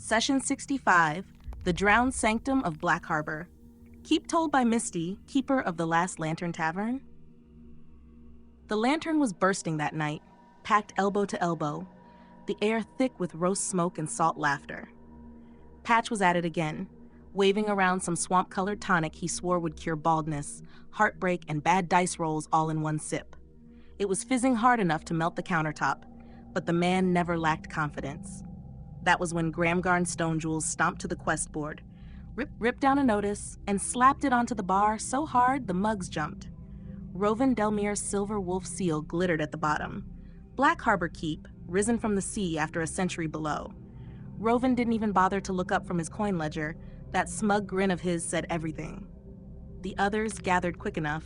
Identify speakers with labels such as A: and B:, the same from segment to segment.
A: Session 65, The Drowned Sanctum of Blackharbor. Keep told by Misty, keeper of the Last Lantern Tavern. The lantern was bursting that night, packed elbow to elbow, the air thick with roast smoke and salt laughter. Patch was at it again, waving around some swamp-colored tonic he swore would cure baldness, heartbreak, and bad dice rolls all in one sip. It was fizzing hard enough to melt the countertop, but the man never lacked confidence. That was when Gramgarn Stonejewels stomped to the quest board, ripped down a notice, and slapped it onto the bar so hard the mugs jumped. Rovan Delmir's silver wolf seal glittered at the bottom. Blackharbor Keep, risen from the sea after a century below. Rovan didn't even bother to look up from his coin ledger. That smug grin of his said everything. The others gathered quick enough.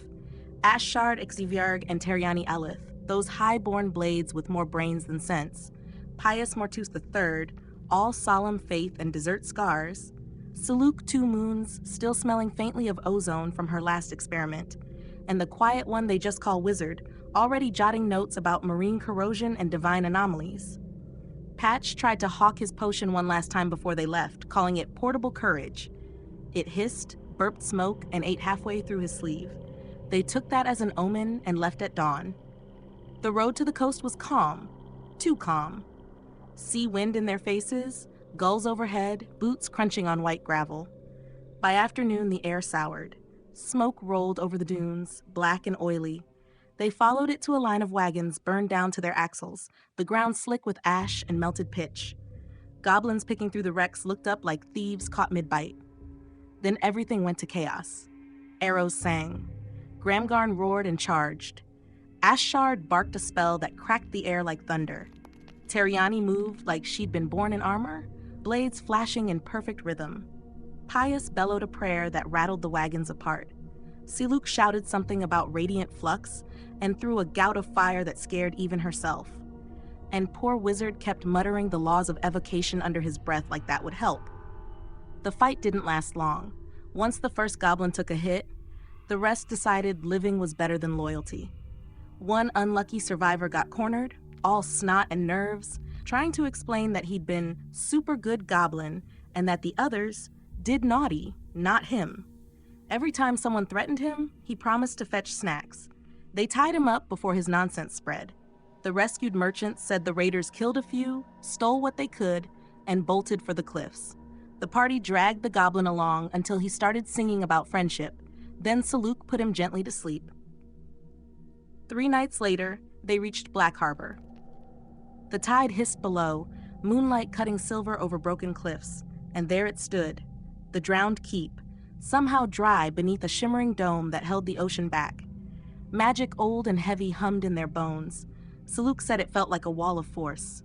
A: Ashard Xivierg and Teriani Alith, those high-born blades with more brains than sense. Pius Mortus III, all solemn faith and desert scars. Saluk 2 Moons, still smelling faintly of ozone from her last experiment. And the quiet one they just call Wizard, already jotting notes about marine corrosion and divine anomalies. Patch tried to hawk his potion one last time before they left, calling it Portable Courage. It hissed, burped smoke, and ate halfway through his sleeve. They took that as an omen and left at dawn. The road to the coast was calm, too calm. Sea wind in their faces, gulls overhead, boots crunching on white gravel. By afternoon, the air soured. Smoke rolled over the dunes, black and oily. They followed it to a line of wagons burned down to their axles, the ground slick with ash and melted pitch. Goblins picking through the wrecks looked up like thieves caught mid-bite. Then everything went to chaos. Arrows sang. Gramgarn roared and charged. Ashard barked a spell that cracked the air like thunder. Teriani moved like she'd been born in armor, blades flashing in perfect rhythm. Pius bellowed a prayer that rattled the wagons apart. Siluk shouted something about radiant flux and threw a gout of fire that scared even herself. And poor Wizard kept muttering the laws of evocation under his breath like that would help. The fight didn't last long. Once the first goblin took a hit, the rest decided living was better than loyalty. One unlucky survivor got cornered, all snot and nerves, trying to explain that he'd been super good goblin and that the others did naughty, not him. Every time someone threatened him, he promised to fetch snacks. They tied him up before his nonsense spread. The rescued merchants said the raiders killed a few, stole what they could, and bolted for the cliffs. The party dragged the goblin along until he started singing about friendship. Then Saluk put him gently to sleep. 3 nights later, they reached Blackharbor. The tide hissed below, moonlight cutting silver over broken cliffs, and there it stood, the drowned keep, somehow dry beneath a shimmering dome that held the ocean back. Magic old and heavy hummed in their bones. Saluk said it felt like a wall of force.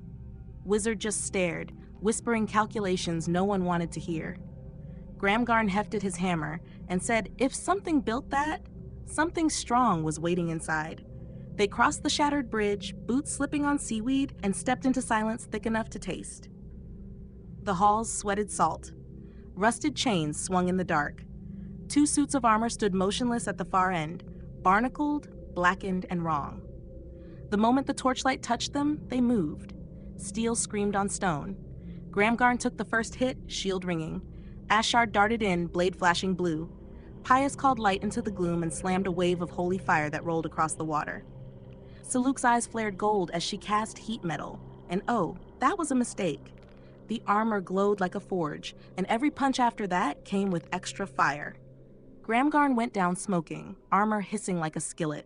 A: Wizard just stared, whispering calculations no one wanted to hear. Gramgarn hefted his hammer and said if something built that, something strong was waiting inside. They crossed the shattered bridge, boots slipping on seaweed, and stepped into silence thick enough to taste. The halls sweated salt. Rusted chains swung in the dark. 2 suits of armor stood motionless at the far end, barnacled, blackened, and wrong. The moment the torchlight touched them, they moved. Steel screamed on stone. Gramgarn took the first hit, shield ringing. Ashard darted in, blade flashing blue. Pius called light into the gloom and slammed a wave of holy fire that rolled across the water. Saluk's eyes flared gold as she cast heat metal, and oh, that was a mistake. The armor glowed like a forge, and every punch after that came with extra fire. Gramgarn went down smoking, armor hissing like a skillet.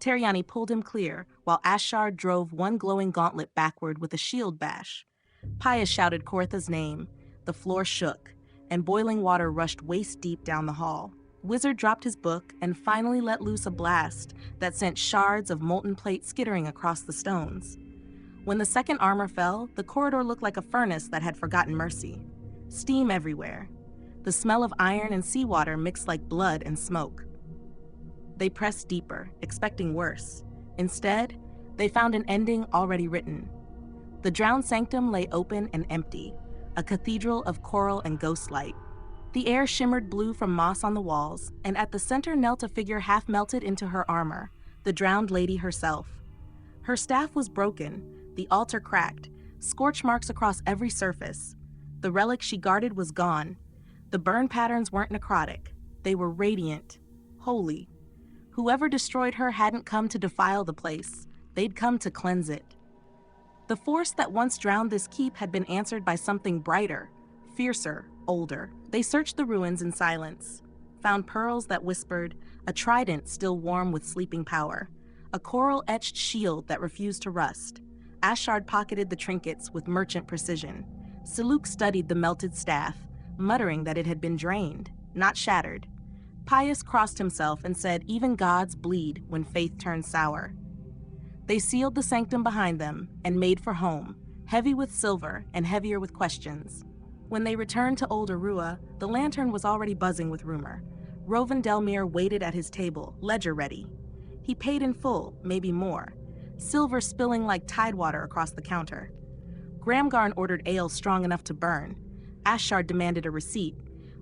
A: Teriani pulled him clear, while Ashard drove one glowing gauntlet backward with a shield bash. Pius shouted Kortha's name. The floor shook, and boiling water rushed waist-deep down the hall. Wizard dropped his book and finally let loose a blast that sent shards of molten plate skittering across the stones. When the second armor fell, the corridor looked like a furnace that had forgotten mercy. Steam everywhere. The smell of iron and seawater mixed like blood and smoke. They pressed deeper, expecting worse. Instead, they found an ending already written. The drowned sanctum lay open and empty, a cathedral of coral and ghost light. The air shimmered blue from moss on the walls, and at the center knelt a figure half melted into her armor, the drowned lady herself. Her staff was broken, the altar cracked, scorch marks across every surface. The relic she guarded was gone. The burn patterns weren't necrotic. They were radiant, holy. Whoever destroyed her hadn't come to defile the place. They'd come to cleanse it. The force that once drowned this keep had been answered by something brighter, fiercer, older. They searched the ruins in silence, found pearls that whispered, a trident still warm with sleeping power, a coral-etched shield that refused to rust. Ashard pocketed the trinkets with merchant precision. Siluk studied the melted staff, muttering that it had been drained, not shattered. Pius crossed himself and said even gods bleed when faith turns sour. They sealed the sanctum behind them and made for home, heavy with silver and heavier with questions. When they returned to Old Arua, the lantern was already buzzing with rumor. Rovan Delmere waited at his table, ledger ready. He paid in full, maybe more, silver spilling like tidewater across the counter. Gramgarn ordered ale strong enough to burn. Ashard demanded a receipt.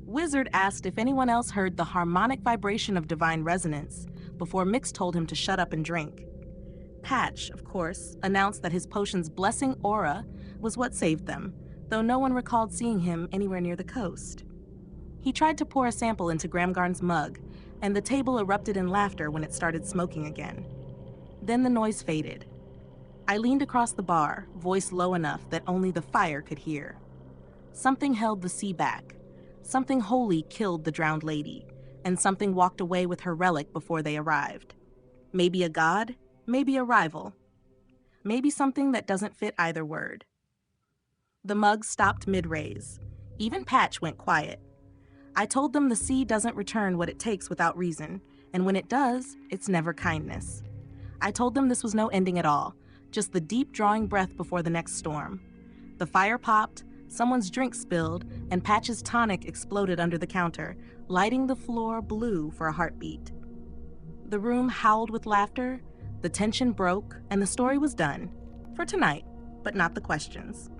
A: Wizard asked if anyone else heard the harmonic vibration of divine resonance before Mix told him to shut up and drink. Patch, of course, announced that his potion's blessing aura was what saved them, though no one recalled seeing him anywhere near the coast. He tried to pour a sample into Gramgarn's mug, and the table erupted in laughter when it started smoking again. Then the noise faded. I leaned across the bar, voice low enough that only the fire could hear. Something held the sea back. Something holy killed the drowned lady, and something walked away with her relic before they arrived. Maybe a god, maybe a rival. Maybe something that doesn't fit either word. The mug stopped mid-raise. Even Patch went quiet. I told them the sea doesn't return what it takes without reason, and when it does, it's never kindness. I told them this was no ending at all, just the deep drawing breath before the next storm. The fire popped, someone's drink spilled, and Patch's tonic exploded under the counter, lighting the floor blue for a heartbeat. The room howled with laughter, the tension broke, and the story was done. For tonight, but not the questions.